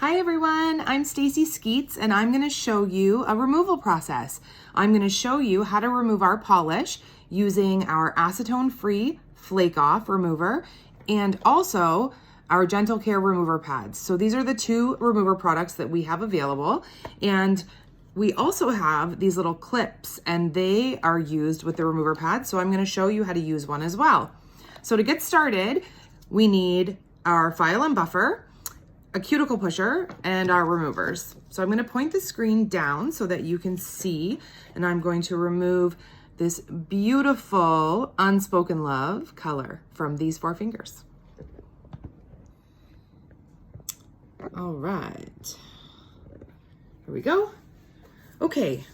Hi everyone, I'm Stacey Skeates and I'm going to show you a removal process. I'm going to show you how to remove our polish using our acetone-free Flake Off remover and also our Gentle Care remover pads. So these are the two remover products that we have available, and we also have these little clips and they are used with the remover pads. So I'm going to show you how to use one as well. So to get started, we need our file and buffer, a cuticle pusher, and our removers. So I'm going to point the screen down so that you can see, and I'm going to remove this beautiful Unspoken Love color from these 4 fingers. All right, here we go. Okay,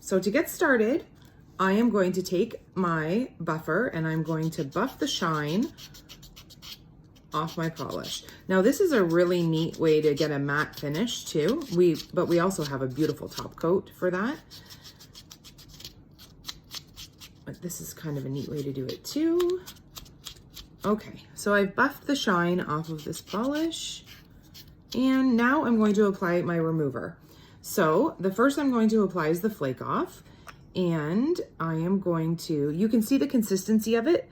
so to get started, I am going to take my buffer and I'm going to buff the shine off my polish. Now this is a really neat way to get a matte finish too. But we also have a beautiful top coat for that. But this is kind of a neat way to do it too. Okay, so I've buffed the shine off of this polish and now I'm going to apply my remover. So the first I'm going to apply is the Flake Off, and I am going to, you can see the consistency of it.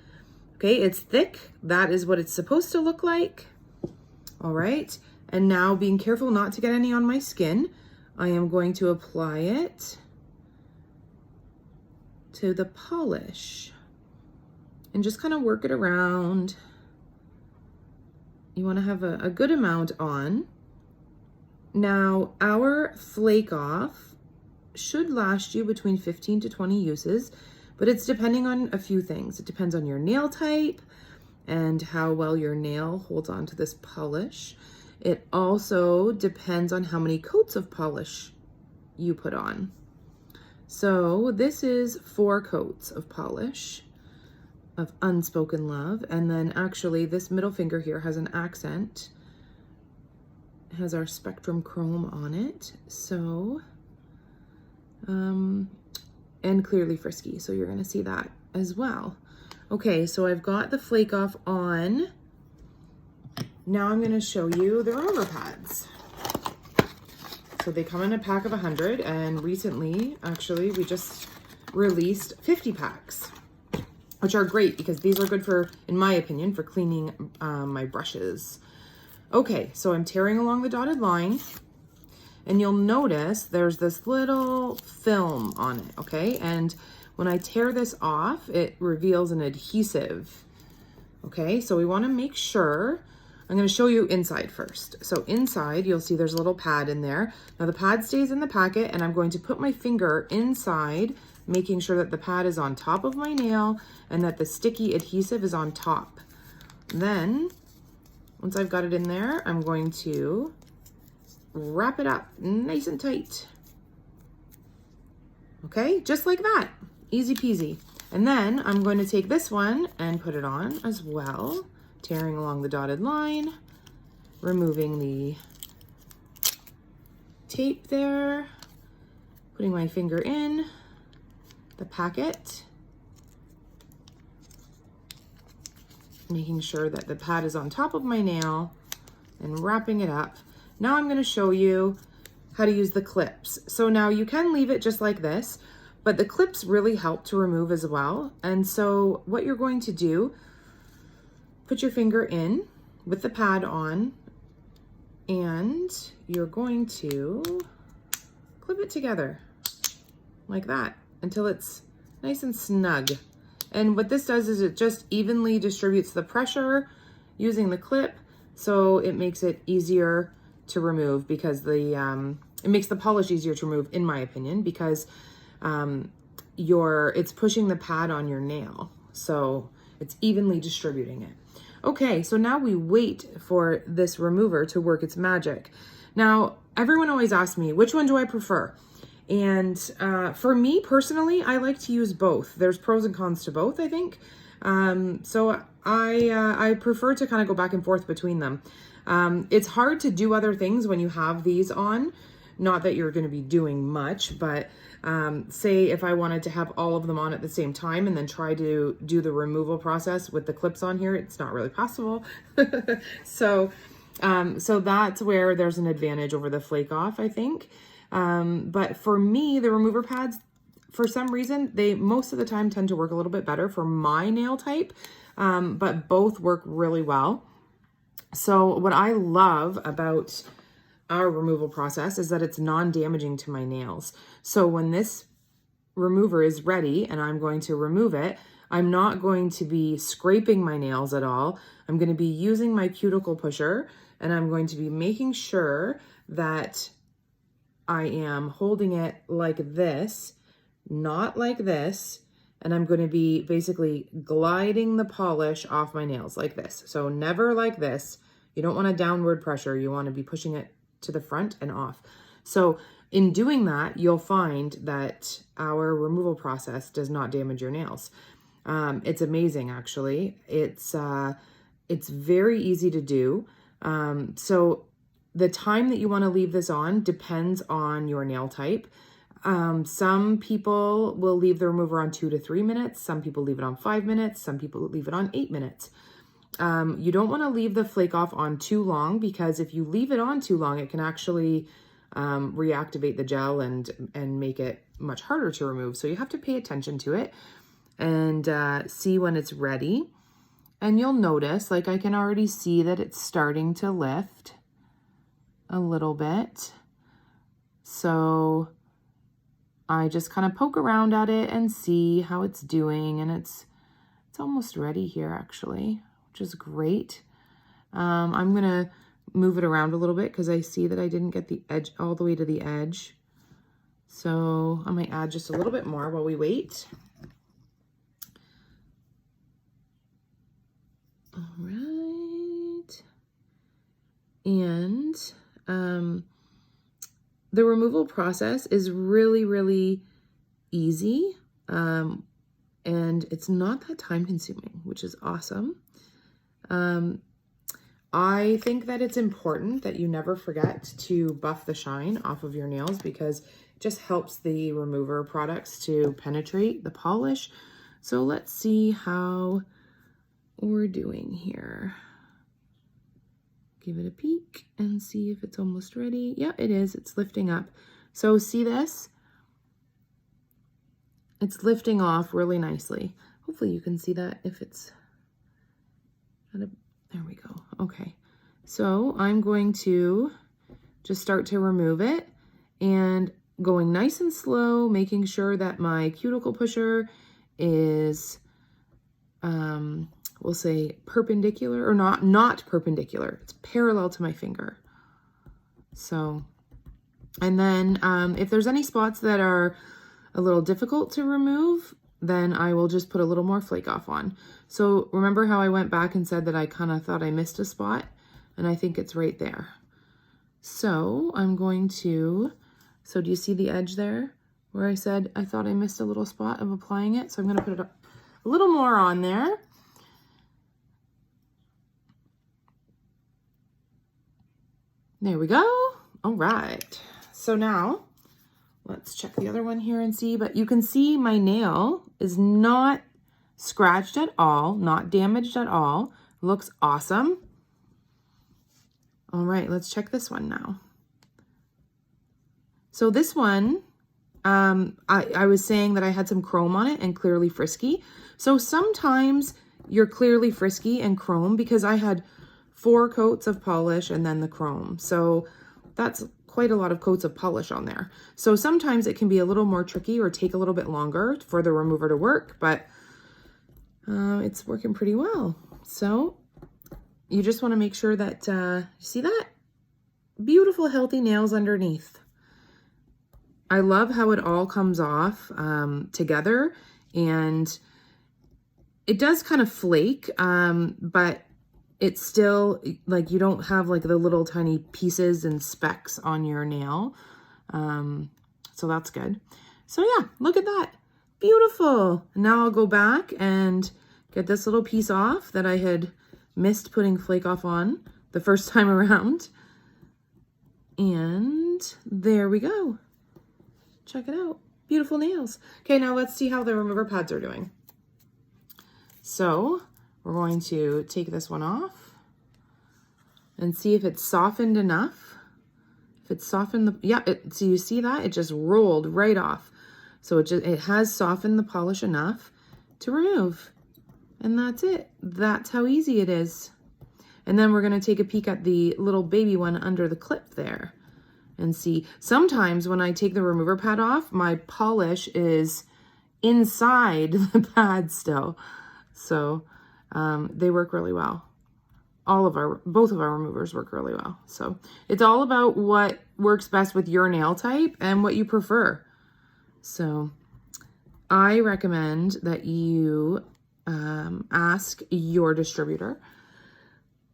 Okay, it's thick. That is what it's supposed to look like. All right, and now being careful not to get any on my skin, I am going to apply it to the polish and just kind of work it around. You want to have a good amount on. Now, our Flake Off should last you between 15 to 20 uses, but it's depending on a few things. It depends on your nail type and how well your nail holds on to this polish. It also depends on how many coats of polish you put on. So this is 4 coats of polish of Unspoken Love, and then actually this middle finger here has an accent. It has our Spectrum Chrome on it, so and Clearly Frisky, so you're going to see that as well. Okay, so I've got the Flake Off on. Now I'm going to show you the remover pads. So they come in a pack of 100, and recently, actually, we just released 50 packs, which are great because these are good for, in my opinion, for cleaning my brushes. Okay, so I'm tearing along the dotted line, and you'll notice there's this little film on it, okay? And when I tear this off, it reveals an adhesive, okay? So we wanna make sure, I'm gonna show you inside first. So inside, you'll see there's a little pad in there. Now the pad stays in the packet, and I'm going to put my finger inside, making sure that the pad is on top of my nail and that the sticky adhesive is on top. Then, once I've got it in there, I'm going to wrap it up nice and tight. Okay, just like that, easy peasy. And then I'm going to take this one and put it on as well, tearing along the dotted line, removing the tape there, putting my finger in the packet, making sure that the pad is on top of my nail and wrapping it up. Now I'm going to show you how to use the clips. So now you can leave it just like this, but the clips really help to remove as well. And so what you're going to do, put your finger in with the pad on, and you're going to clip it together like that until it's nice and snug. And what this does is it just evenly distributes the pressure using the clip, so it makes it easier to remove because it makes the polish easier to remove, in my opinion, because it's pushing the pad on your nail, so it's evenly distributing it. Okay, so now we wait for this remover to work its magic. Now, everyone always asks me, which one do I prefer? And for me personally, I like to use both. There's pros and cons to both, I think. So I prefer to kind of go back and forth between them. It's hard to do other things when you have these on. Not that you're going to be doing much, but say if I wanted to have all of them on at the same time and then try to do the removal process with the clips on here, it's not really possible. So So that's where there's an advantage over the Flake Off, I think. But for me, the remover pads, for some reason, they most of the time tend to work a little bit better for my nail type, but both work really well. So what I love about our removal process is that it's non-damaging to my nails. So when this remover is ready and I'm going to remove it, I'm not going to be scraping my nails at all. I'm going to be using my cuticle pusher, and I'm going to be making sure that I am holding it like this, not like this, and I'm going to be basically gliding the polish off my nails like this. So never like this. You don't want a downward pressure. You want to be pushing it to the front and off. So in doing that, you'll find that our removal process does not damage your nails. It's amazing, actually. It's very easy to do. So the time that you want to leave this on depends on your nail type. Some people will leave the remover on 2 to 3 minutes. Some people leave it on 5 minutes. Some people leave it on 8 minutes. You don't want to leave the Flake Off on too long, because if you leave it on too long, it can actually reactivate the gel and make it much harder to remove. So you have to pay attention to it and see when it's ready. And you'll notice, like, I can already see that it's starting to lift a little bit. So I just kind of poke around at it and see how it's doing. And it's almost ready here, actually, which is great. I'm going to move it around a little bit because I see that I didn't get the edge all the way to the edge. So I might add just a little bit more while we wait. All right. And the removal process is really, really easy. And it's not that time consuming, which is awesome. I think that it's important that you never forget to buff the shine off of your nails, because it just helps the remover products to penetrate the polish. So let's see how we're doing here. Give it a peek and see if it's almost ready. Yeah, it is. It's lifting up. So see this? It's lifting off really nicely. Hopefully you can see that if it's, there we go. Okay. So I'm going to just start to remove it and going nice and slow, making sure that my cuticle pusher is, we'll say perpendicular, or not perpendicular. It's parallel to my finger. So, and then if there's any spots that are a little difficult to remove, then I will just put a little more Flake Off on. So remember how I went back and said that I kind of thought I missed a spot, and I think it's right there. So I'm going to, so do you see the edge there where I said I thought I missed a little spot of applying it? So I'm going to put it a little more on there. There we go. All right. So now let's check the other one here and see, but you can see my nail is not scratched at all, not damaged at all. Looks awesome. All right, let's check this one now. So this one, I was saying that I had some chrome on it and clearly frisky. So sometimes you're clearly frisky and chrome, because I had 4 coats of polish and then the chrome. So that's quite a lot of coats of polish on there. So sometimes it can be a little more tricky or take a little bit longer for the remover to work, but it's working pretty well. So you just want to make sure that, see that? Beautiful, healthy nails underneath. I love how it all comes off together, and it does kind of flake, but it's still, like, you don't have like the little tiny pieces and specks on your nail. So that's good. So yeah, look at that. Beautiful. Now I'll go back and get this little piece off that I had missed putting Flake Off on the first time around. And there we go. Check it out. Beautiful nails. Okay, now let's see how the remover pads are doing. So we're going to take this one off. and see if it's softened enough. If it's softened, so you see that? It just rolled right off. So it has softened the polish enough to remove. And that's it. That's how easy it is. And then we're going to take a peek at the little baby one under the clip there and see. Sometimes when I take the remover pad off, my polish is inside the pad still. So they work really well. Both of our removers work really well. So it's all about what works best with your nail type and what you prefer. So I recommend that you ask your distributor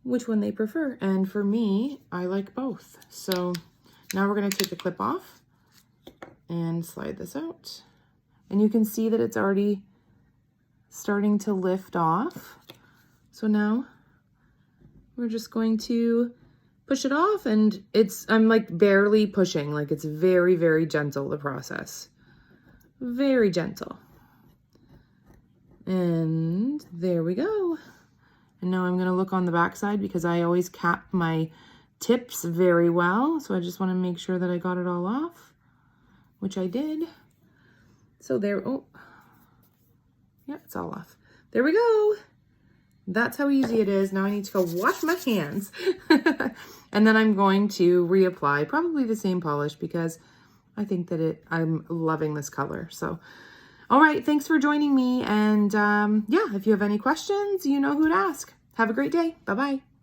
which one they prefer. And for me, I like both. So now we're going to take the clip off and slide this out. And you can see that it's already starting to lift off. So now we're just going to push it off, and I'm like barely pushing, like it's very, very gentle, the process. Very gentle. And there we go. And now I'm going to look on the back side because I always cap my tips very well. So I just want to make sure that I got it all off, which I did. So there, oh, yeah, it's all off. There we go. That's how easy it is. Now I need to go wash my hands. And then I'm going to reapply probably the same polish because I think that I'm loving this color. So, all right, thanks for joining me. And yeah, if you have any questions, you know who to ask. Have a great day. Bye-bye.